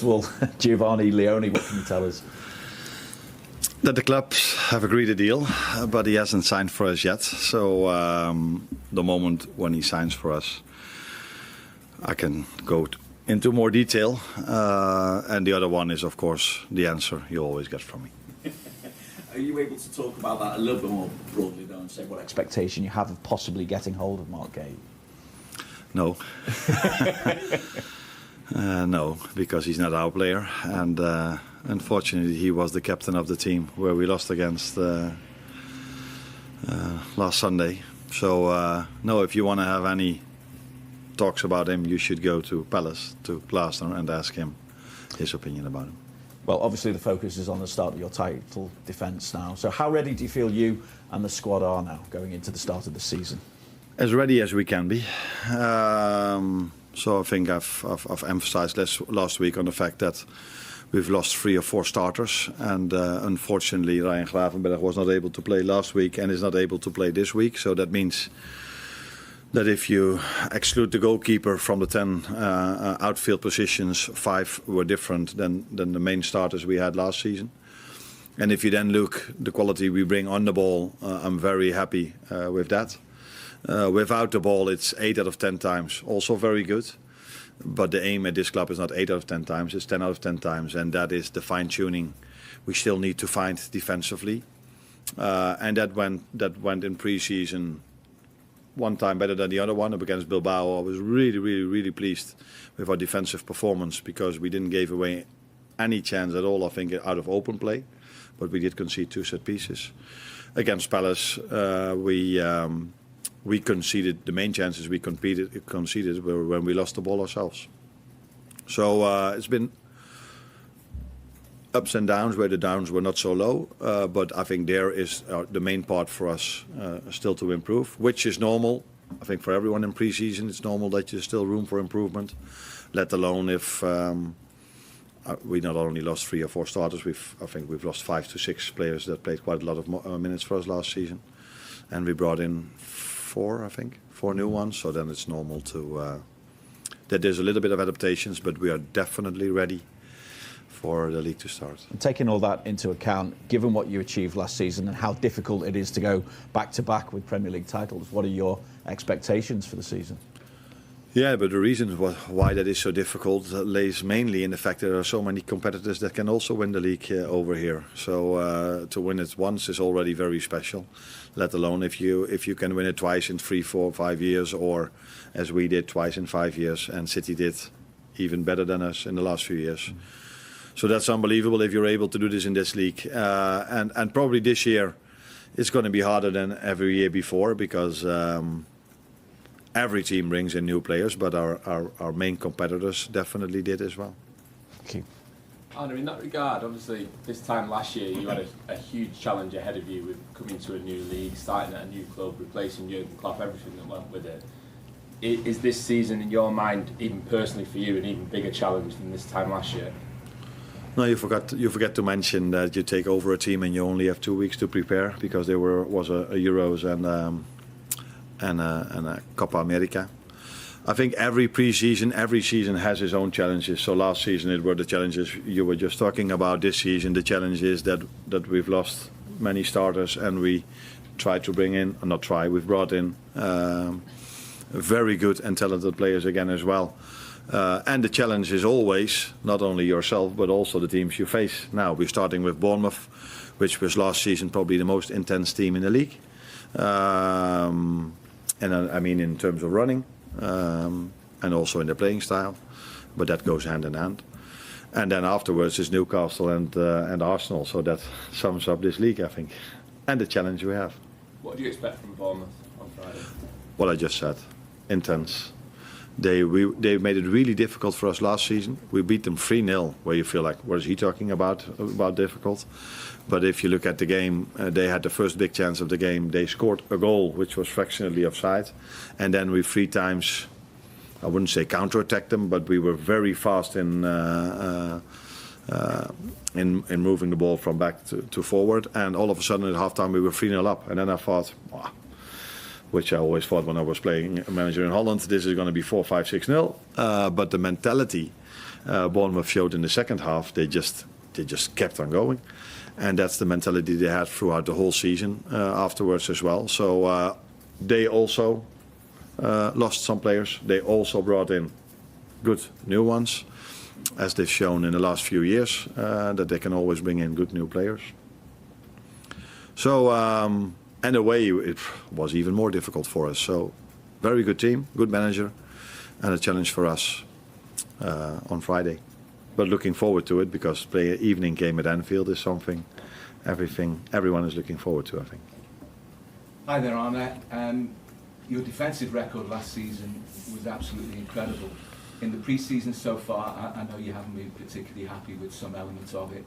of all, Giovani Leoni, what can you tell us? That the clubs have agreed a deal, but he hasn't signed for us yet. So the moment when he signs for us, I can go into more detail. And the other one is, of course, the answer you always get from me. Are you able to talk about that a little bit more broadly, though, and say what expectation you have of possibly getting hold of Mark Gay? No. No, because he's not our player. And unfortunately, he was the captain of the team where we lost against last Sunday. So, no, if you want to have any talks about him, you should go to Palace, to Glasner, and ask him his opinion about him. Well, obviously the focus is on the start of your title defence now. So how ready do you feel you and the squad are now going into the start of the season? As ready as we can be. So I think I've emphasised last week on the fact that we've lost 3 or 4 starters, and unfortunately Ryan Gravenberg was not able to play last week and is not able to play this week. So that means that if you exclude the goalkeeper from the 10 outfield positions, 5 were different than the main starters we had last season. And if you then look the quality we bring on the ball, I'm very happy with that. Without the ball, it's 8 out of 10 times, also very good. But the aim at this club is not 8 out of 10 times, it's 10 out of 10 times. And that is the fine-tuning we still need to find defensively. And that went in pre-season one time better than the other one. Up against Bilbao, I was really pleased with our defensive performance, because we didn't give away any chance at all, I think, out of open play. But we did concede 2 set pieces. Against Palace, we conceded, the main chances we conceded were when we lost the ball ourselves. So it's been ups and downs, where the downs were not so low, but I think there is the main part for us still to improve, which is normal. I think for everyone in pre-season, it's normal that there's still room for improvement, let alone if we not only lost 3 or 4 starters, I think we've lost 5 to 6 players that played quite a lot of minutes for us last season, and we brought in 4 new ones. So then it's normal that there's a little bit of adaptations, but we are definitely ready for the league to start. And taking all that into account, given what you achieved last season and how difficult it is to go back-to-back with Premier League titles, what are your expectations for the season? Yeah, but the reason why that is so difficult lays mainly in the fact that there are so many competitors that can also win the league over here. So to win it once is already very special, let alone if you can win it twice in 3, 4, 5 years, or as we did twice in 5 years, and City did even better than us in the last few years. So that's unbelievable if you're able to do this in this league. And probably this year it's going to be harder than every year before, because every team brings in new players, but our main competitors definitely did as well. Thank you. Arne, in that regard, obviously this time last year you had a huge challenge ahead of you with coming to a new league, starting at a new club, replacing Jurgen Klopp, everything that went with it. Is this season, in your mind, even personally for you, an even bigger challenge than this time last year? No, you forget to mention that you take over a team and you only have 2 weeks to prepare, because there was a Euros and a Copa America. I think every season has its own challenges. So last season it were the challenges you were just talking about. This season the challenge is that we've lost many starters, and we tried to bring in, or not try, we've brought in very good and talented players again as well. And the challenge is always not only yourself but also the teams you face. Now we're starting with Bournemouth, which was last season probably the most intense team in the league. And I mean in terms of running, and also in the playing style, but that goes hand in hand. And then afterwards is Newcastle and Arsenal, so that sums up this league, I think, and the challenge we have. What do you expect from Bournemouth on Friday? What I just said, intense. They made it really difficult for us last season. We beat them 3-0, where you feel like, what is he talking about difficult? But if you look at the game, they had the first big chance of the game. They scored a goal, which was fractionally offside. And then we 3 times, I wouldn't say counter-attacked them, but we were very fast in moving the ball from back to forward. And all of a sudden at halftime we were 3-0 up. And then I thought, wow, which I always thought when I was playing manager in Holland, this is going to be 4-5-6-0. But the mentality Bournemouth showed in the second half, they just kept on going, and that's the mentality they had throughout the whole season afterwards as well. So they also lost some players. They also brought in good new ones, as they've shown in the last few years, that they can always bring in good new players. So, and away it was even more difficult for us. So, very good team, good manager, and a challenge for us on Friday. But looking forward to it, because the evening game at Anfield is something everyone is looking forward to, I think. Hi there, Arne. Your defensive record last season was absolutely incredible. In the pre-season so far, I know you haven't been particularly happy with some elements of it.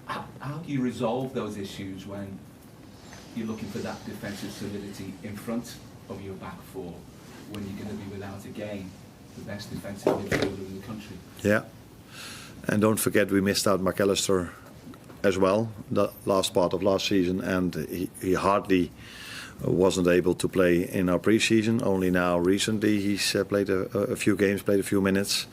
How do you resolve those issues when you're looking for that defensive solidity in front of your back four, when you're going to be without a game the best defensive midfielder in the country? Yeah, and don't forget we missed out McAllister as well, the last part of last season, and he hardly wasn't able to play in our pre-season. Only now recently he's played a few games, played a few minutes.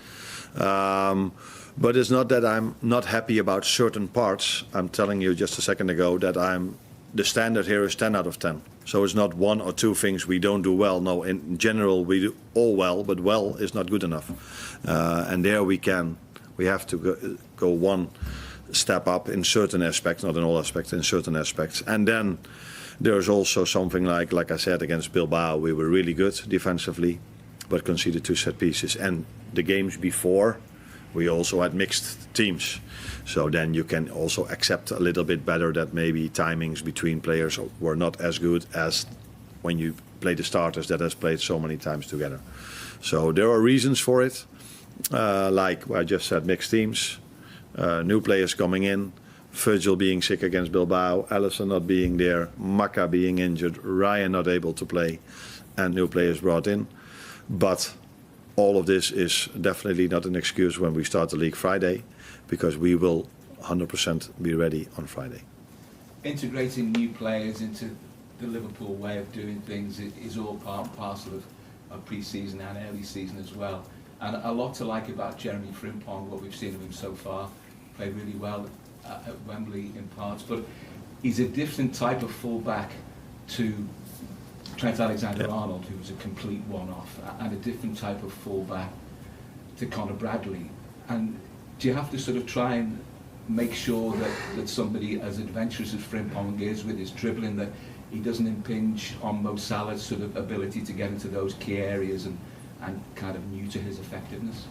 But it's not that I'm not happy about certain parts. I'm telling you just a second ago that the standard here is 10 out of 10. So it's not one or two things we don't do well. No, in general we do all well, but well is not good enough. And there we have to go one step up in certain aspects, not in all aspects, in certain aspects. And then there's also something like I said, against Bilbao, we were really good defensively, but conceded 2 set pieces. And the games before, we also had mixed teams. So then you can also accept a little bit better that maybe timings between players were not as good as when you play the starters that has played so many times together. So there are reasons for it, like I just said, mixed teams, new players coming in, Virgil being sick against Bilbao, Alisson not being there, Maka being injured, Ryan not able to play, and new players brought in. But all of this is definitely not an excuse when we start the league Friday, because we will 100% be ready on Friday. Integrating new players into the Liverpool way of doing things is all part and parcel of pre-season and early season as well. And a lot to like about Jeremy Frimpong, what we've seen of him so far. Played really well at Wembley in parts, but he's a different type of fullback to Trent Alexander-Arnold, who was a complete one-off, and a different type of fullback to Conor Bradley. And do you have to sort of try and make sure that somebody as adventurous as Frimpong is with his dribbling, that he doesn't impinge on Mo Salah's sort of ability to get into those key areas and kind of new to his effectiveness?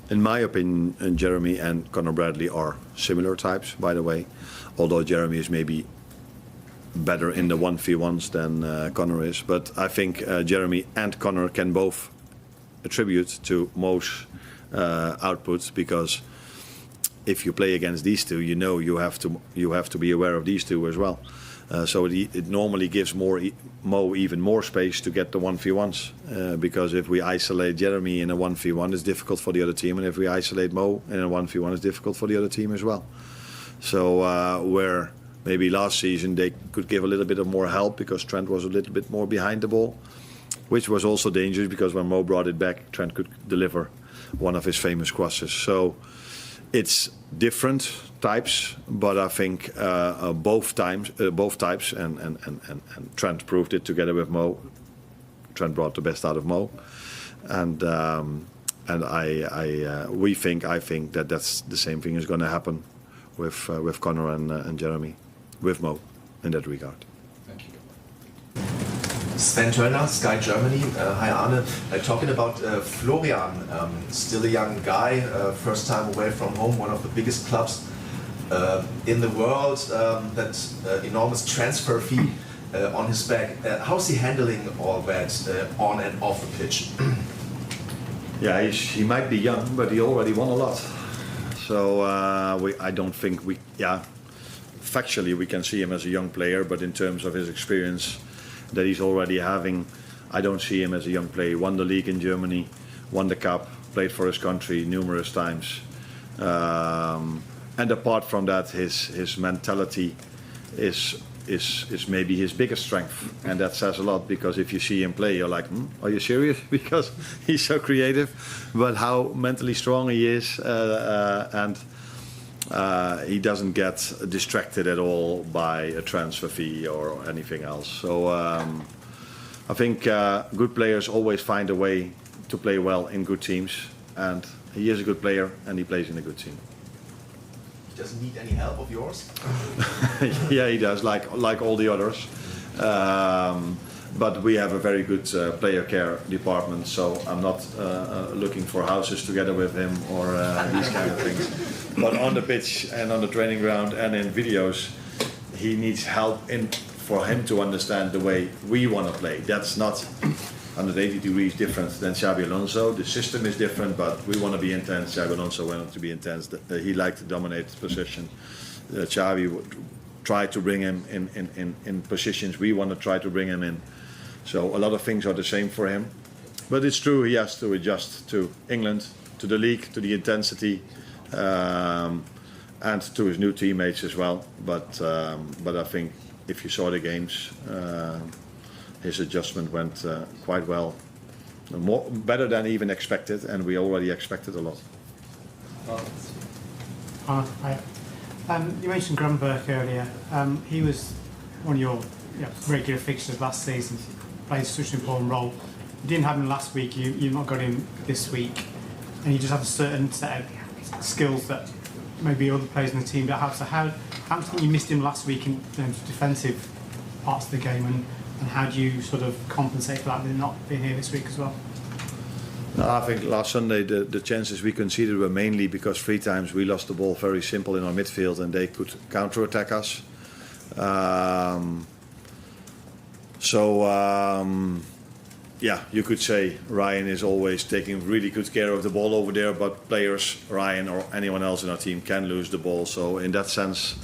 In my opinion, Jeremy and Conor Bradley are similar types, by the way, although Jeremy is maybe better in the 1v1s than Conor is. But I think Jeremy and Conor can both attribute to Mo's outputs, because if you play against these two, you know you have to be aware of these two as well. So it normally gives Mo even more space to get the 1v1s, because if we isolate Jeremy in a 1v1, it's difficult for the other team, and if we isolate Mo in a 1v1, it's difficult for the other team as well. So where maybe last season they could give a little bit of more help because Trent was a little bit more behind the ball, which was also dangerous because when Mo brought it back, Trent could deliver one of his famous crosses. So it's different types, but I think both types, and Trent proved it together with Mo. Trent brought the best out of Mo, and I think that that's the same thing is going to happen with Conor and Jeremy, with Mo, in that regard. Thank you. Sven Turner, Sky Germany. Hi Arne. Talking about Florian, still a young guy, first time away from home, one of the biggest clubs in the world, that enormous transfer fee on his back. How's he handling all that on and off the pitch? Yeah, he might be young, but he already won a lot. So I don't think factually we can see him as a young player, but in terms of his experience that he's already having, I don't see him as a young player. He won the league in Germany, won the cup, played for his country numerous times. And apart from that, his mentality is is maybe his biggest strength, and that says a lot, because if you see him play, you're like, are you serious? Because he's so creative, but how mentally strong he is, and he doesn't get distracted at all by a transfer fee or anything else. So I think good players always find a way to play well in good teams, and he is a good player and he plays in a good team. He doesn't need any help of yours? Yeah, he does, like all the others. But we have a very good player care department, so I'm not looking for houses together with him or these kind of things. But on the pitch and on the training ground and in videos, he needs help for him to understand the way we want to play. That's not 180 degrees different than Xabi Alonso. The system is different, but we want to be intense. Xabi Alonso wanted to be intense. He liked to dominate the position. Xabi would try to bring him in positions we want to try to bring him in. So a lot of things are the same for him. But it's true, he has to adjust to England, to the league, to the intensity, and to his new teammates as well. But I think if you saw the games, his adjustment went quite well. Better than even expected, and we already expected a lot. Hi. You mentioned Grunberg earlier. He was one of your regular fixtures last season. He played such an important role. You didn't have him last week. You've not got him this week, and you just have a certain set of skills that maybe other players in the team don't have. So how do you think you missed him last week in terms of defensive parts of the game, and how do you sort of compensate for that with not being here this week as well? No, I think last Sunday the chances we conceded were mainly because 3 times we lost the ball very simple in our midfield and they could counter-attack us. Yeah, you could say Ryan is always taking really good care of the ball over there, but players, Ryan or anyone else in our team, can lose the ball. So in that sense,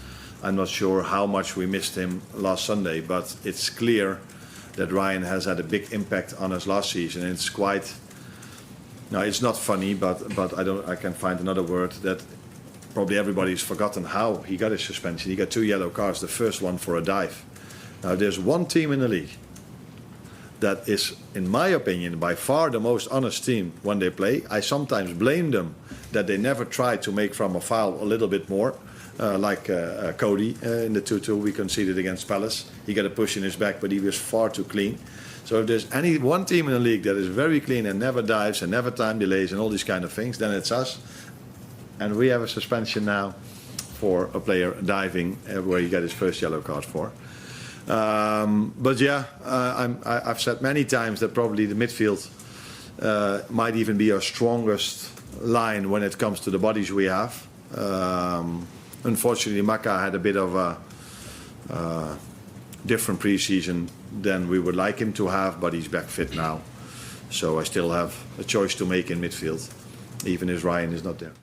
I'm not sure how much we missed him last Sunday, but it's clear that Ryan has had a big impact on us last season. And it's quite... Now, it's not funny, but I can find another word that probably everybody's forgotten how he got his suspension. He got 2 yellow cards, the first one for a dive. Now, there's one team in the league that is, in my opinion, by far the most honest team when they play. I sometimes blame them that they never try to make from a foul a little bit more, like Cody in the 2-2 we conceded against Palace. He got a push in his back, but he was far too clean. So if there's any one team in the league that is very clean and never dives and never time delays and all these kind of things, then it's us. And we have a suspension now for a player diving where he got his first yellow card for. But yeah, I've said many times that probably the midfield might even be our strongest line when it comes to the bodies we have. Unfortunately, Maka had a bit of a different pre-season than we would like him to have, but he's back fit now. So I still have a choice to make in midfield, even if Ryan is not there.